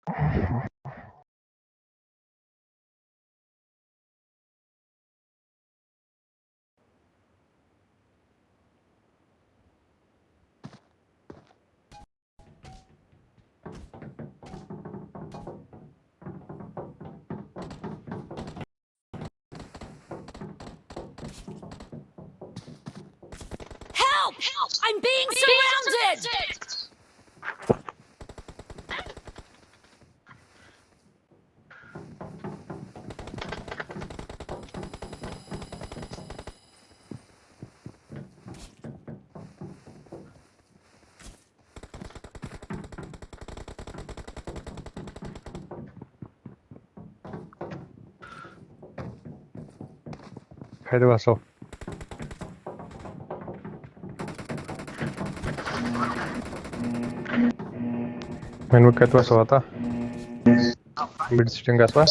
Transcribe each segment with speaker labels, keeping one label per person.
Speaker 1: Help! I'm being surrounded!
Speaker 2: Hadi basalım. Main wicket was what? Mid sitting as well.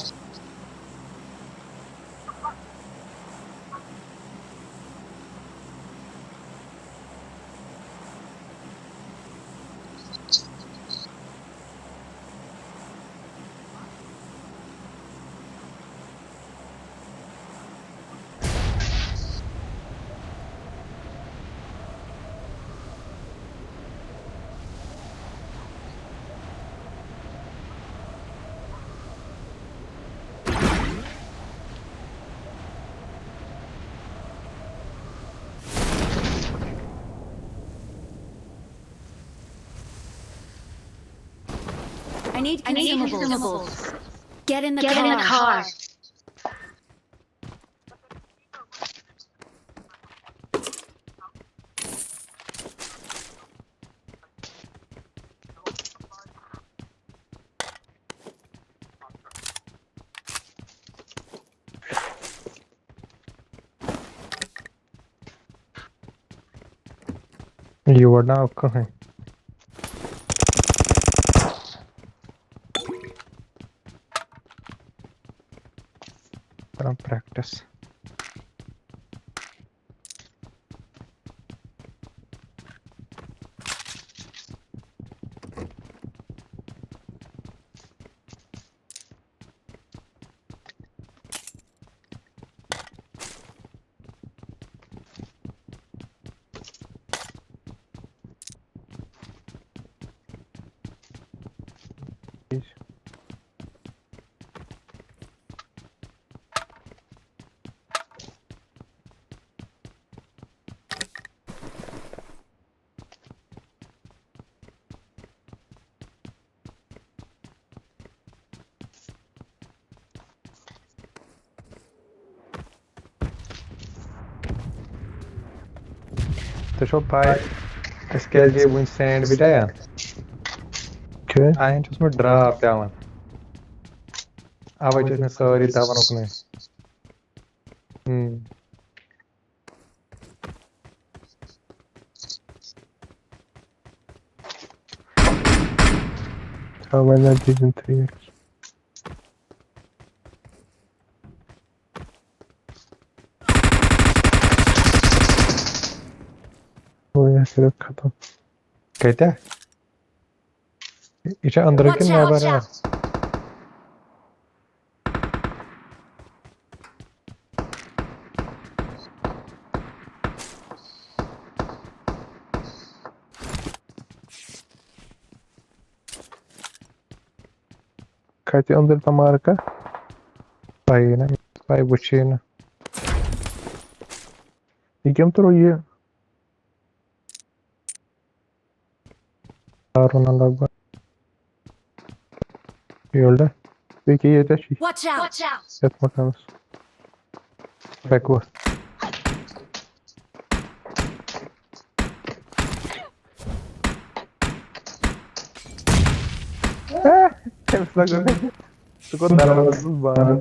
Speaker 1: I need consumables. Get in the car.
Speaker 2: You are now coming. From practice. Deixa o pai. Esquece o incêndio, vida.
Speaker 3: Okay.
Speaker 2: A gente usma drop down. Vai ter nessa hora e tava no começo.
Speaker 3: How many are these in 3x? Oh yeah, सिर्फ खत्म.
Speaker 2: कहते हैं इसे अंदर के नहीं आ पा रहा है.
Speaker 3: Kati अंदर तमार का.
Speaker 2: भाई ना भाई बुच्ची ना.
Speaker 3: ये क्या मतलब ये?
Speaker 2: Aruna lagba. Yolda.
Speaker 3: Peki yeter şey.
Speaker 1: Watch out!
Speaker 3: Yat bakalım.
Speaker 2: Backward.
Speaker 3: Hepsi de su kadar arabasız bana.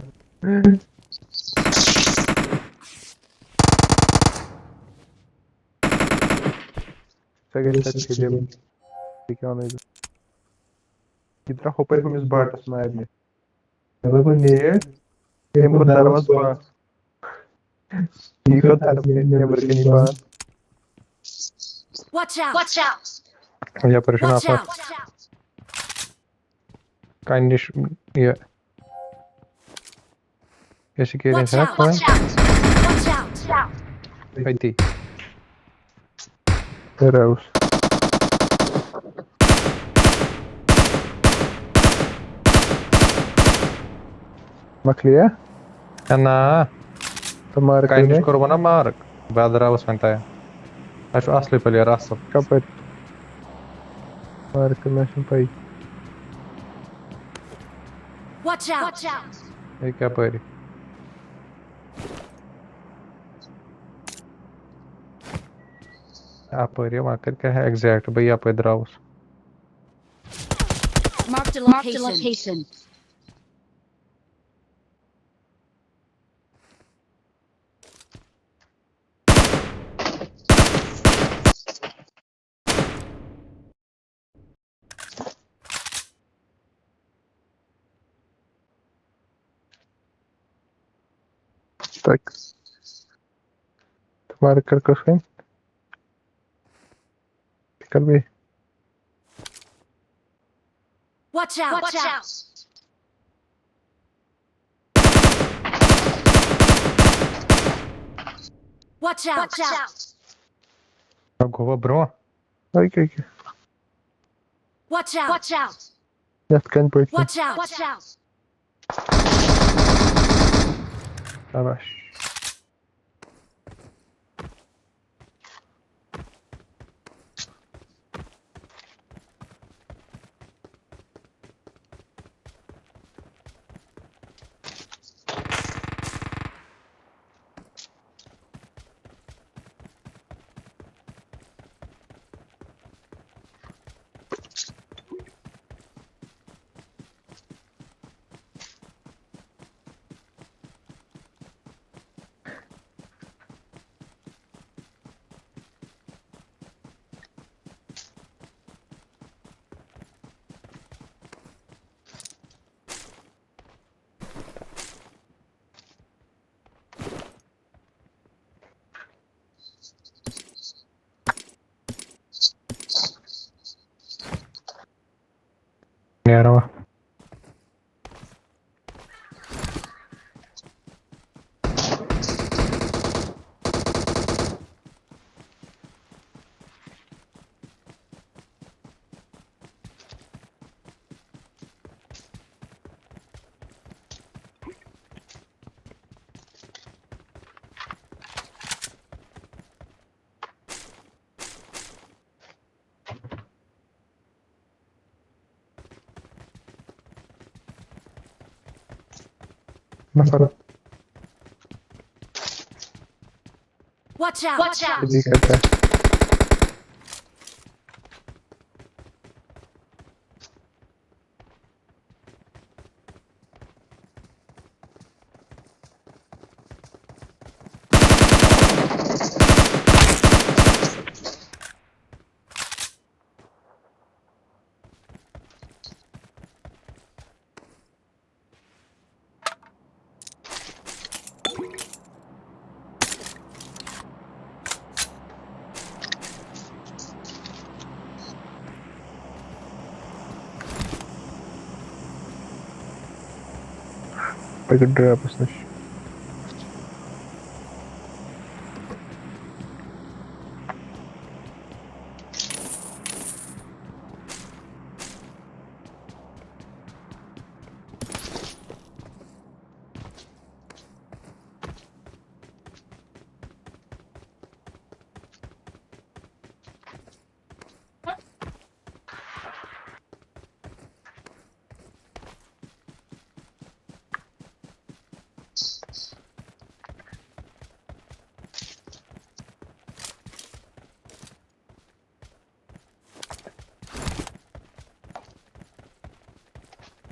Speaker 3: Segeçler çekeceğim. Peki anlaydı. Gidra hopper com os bartas na área. Ela vai ler. E mudar umas barras. E botaram minha barquinha.
Speaker 1: Watch out!
Speaker 2: Я пришел на
Speaker 1: Watch
Speaker 2: флаг.
Speaker 1: out!
Speaker 2: Kein nicht. Hier. Eerste keer in
Speaker 1: Watch
Speaker 2: zijn
Speaker 1: out!
Speaker 2: hek
Speaker 1: Watch out! Watch out!
Speaker 2: bij die.
Speaker 3: Raus. مكلية؟
Speaker 2: أنا
Speaker 3: تمارك
Speaker 2: كاين
Speaker 3: إليه؟
Speaker 2: نشكر وانا مارك بعد راوس فانتايا اشو اصلي بلي راسب
Speaker 3: كبر مارك ماشي طيب
Speaker 1: Watch out! Watch out!
Speaker 2: هيك يا بيري आप area marker क्या है exact भाई आप इधर आओ
Speaker 1: Marked a location.
Speaker 3: طيب تمارك كركشين قلبي
Speaker 1: Watch out! Watch out! Watch out! Watch out!
Speaker 2: अब Goa bro
Speaker 3: هيك هيك
Speaker 1: Watch out! Watch out!
Speaker 3: يا كان بوينت
Speaker 1: Watch out! Watch out!
Speaker 2: शाबाश يا روا
Speaker 3: نفر
Speaker 1: Watch out! Watch out!
Speaker 3: دي كده بقدر بس مش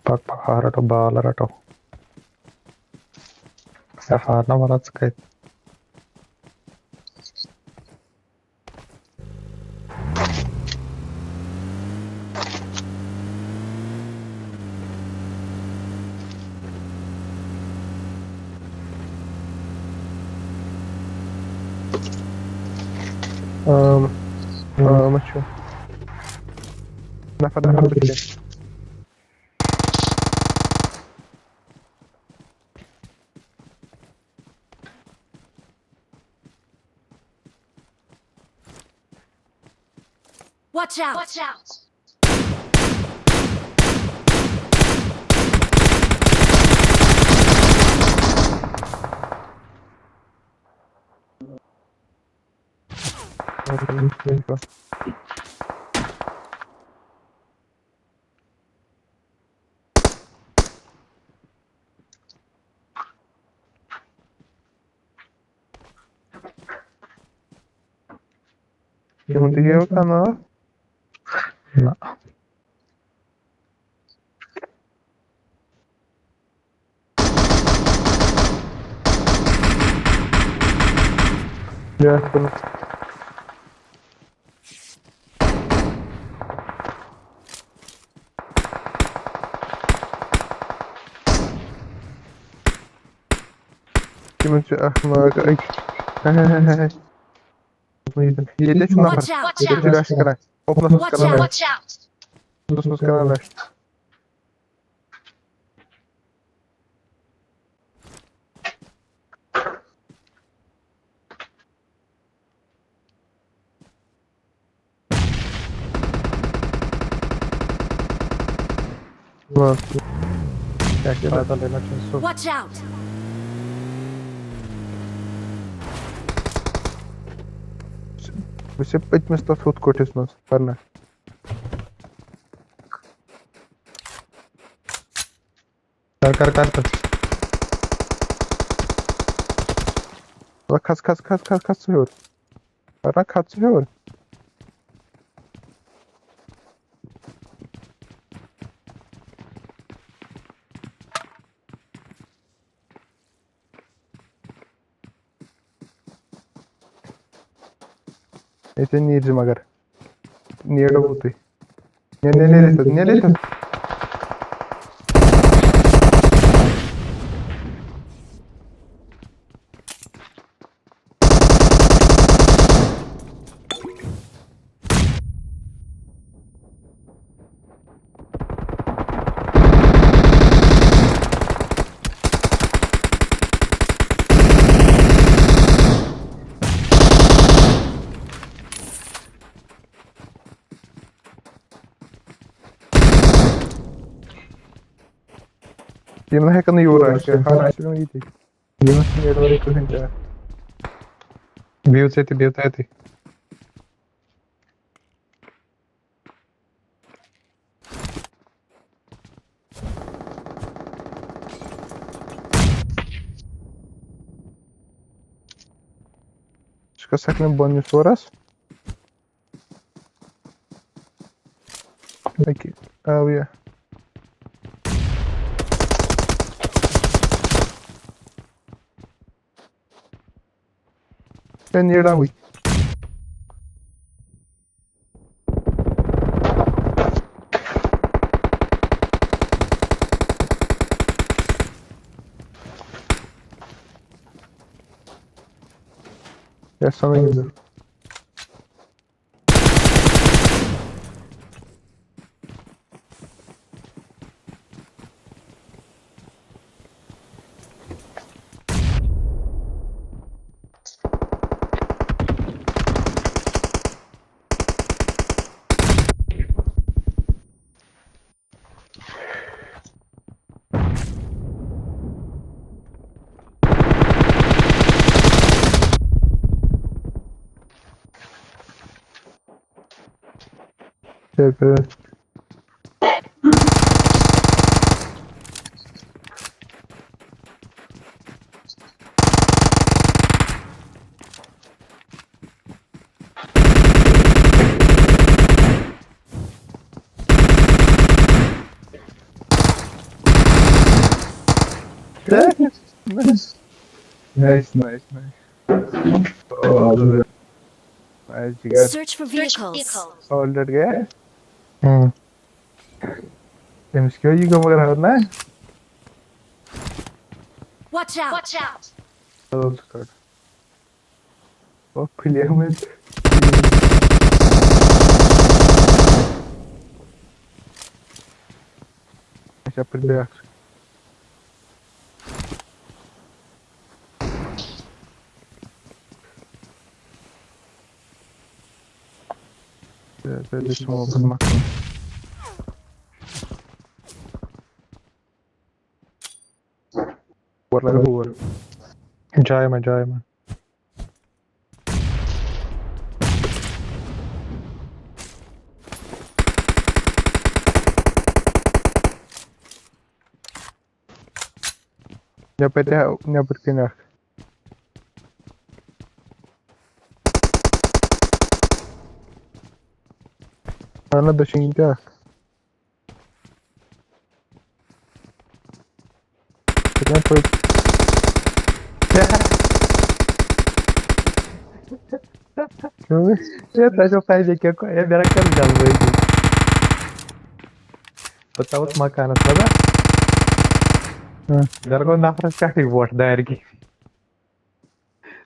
Speaker 2: Pak pahara to balara to safarna wala skate ما تشوف نفر نفر بالليل
Speaker 1: Watch out! Watch out!
Speaker 3: Yung tingin ka na?
Speaker 2: Na.
Speaker 3: Yes, bunu. Kimin ahmak ay. Hey. Yedi şuna
Speaker 1: Watch
Speaker 3: var.
Speaker 1: out!
Speaker 3: Yedi çıkaş kara. Oklasız
Speaker 1: Watch
Speaker 3: kara.
Speaker 1: out! Watch out!
Speaker 3: Oklasız kara. Nasıl? Gerçekten.
Speaker 2: Sağda Lena Kinsu.
Speaker 1: Watch out!
Speaker 3: Você pode me estar food court is not. Parna.
Speaker 2: Kar.
Speaker 3: Bak kasıyor. Parna kasıyor. Ese niye magar. Niye do buti. Ne letas. Yemin hakkında yoğurar. Hala şunu iyiydi. Yemin sinir var ekranında.
Speaker 2: Бьют эти.
Speaker 3: Çıkasak ne bonus horas? Aqui. Oh yeah. Ben nereden bu? Ya sana gidiyor. Evet. Nice. Oh, nice. You got
Speaker 1: Search for vehicles.
Speaker 3: older guy.
Speaker 2: Hmm.
Speaker 3: Demiş ki you go magar na.
Speaker 1: Watch out! Watch out!
Speaker 3: Oldu kar. O player Já perdeu. Böyle smoke bulmak. Var var.
Speaker 2: Cayma.
Speaker 3: Ne yapırken Ana da şimdi Sen koy. ये जो पहले क्या को ये मेरा कल जल रही थी बताओ मकान था मेरे को नफरत का ही वोट दायर की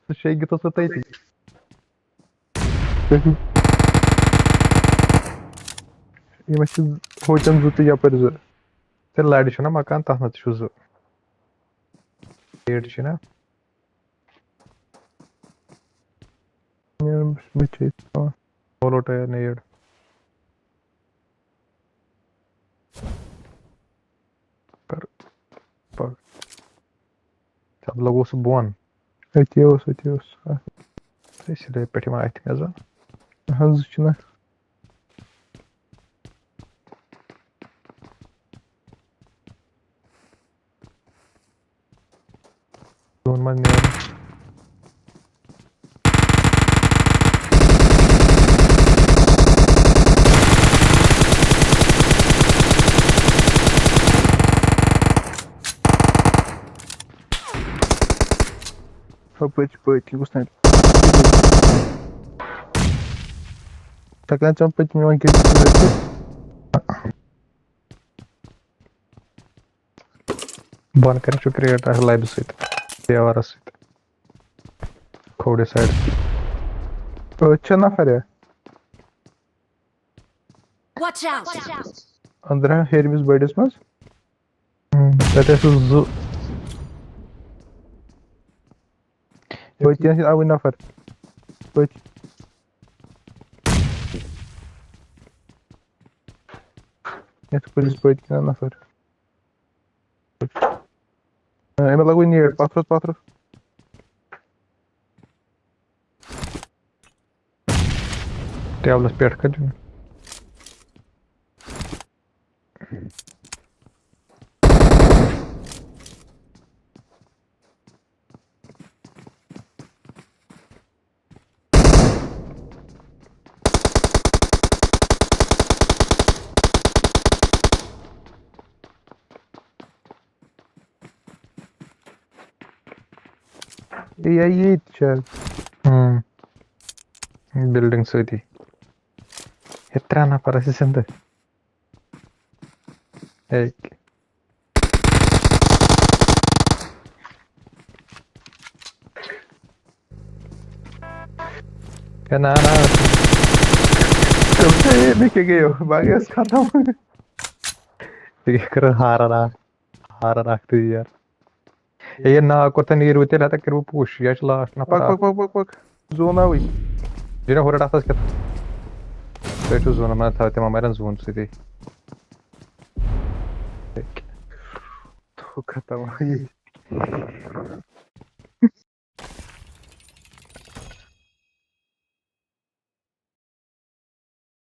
Speaker 3: तो şeyi to sataydı. Yemesiz hocam zutu yaparız. Sen laydı şuna makan tahnat şuzu. Yerde şuna. Yarım meçe. Molotaya ne yer? Bak. सब लोगों से bone ötüyoruz Sesle petima etmez ha. Hazırçına. Normal ne yani? Пойти узнать. Так на чем пойти не могу. Bana kadar çok create ahlay bisit. Devara sit. Code side. Çe nafar ya.
Speaker 1: Watch out!
Speaker 3: Andra herimiz böylesmez. Zaten su Pojď, já si ahoj nafar. Pojď. Já to pojď spojit na nafar. Pojď. Jdeme laguj near, patros.
Speaker 2: Diablos pětka, že?
Speaker 3: E aí, Thiago?
Speaker 2: Building city. Etrana para 60. Ek. Kana na.
Speaker 3: Você me que ganhou, bagulho cada um.
Speaker 2: Fikir hararak यार. ये ना को तो नीर होते रहता कर वो पुश या चला ना
Speaker 3: Bak. Zona uy.
Speaker 2: Jira hora tasas ket. Betu zona mana था tema meran zone city.
Speaker 3: Çok katamayı.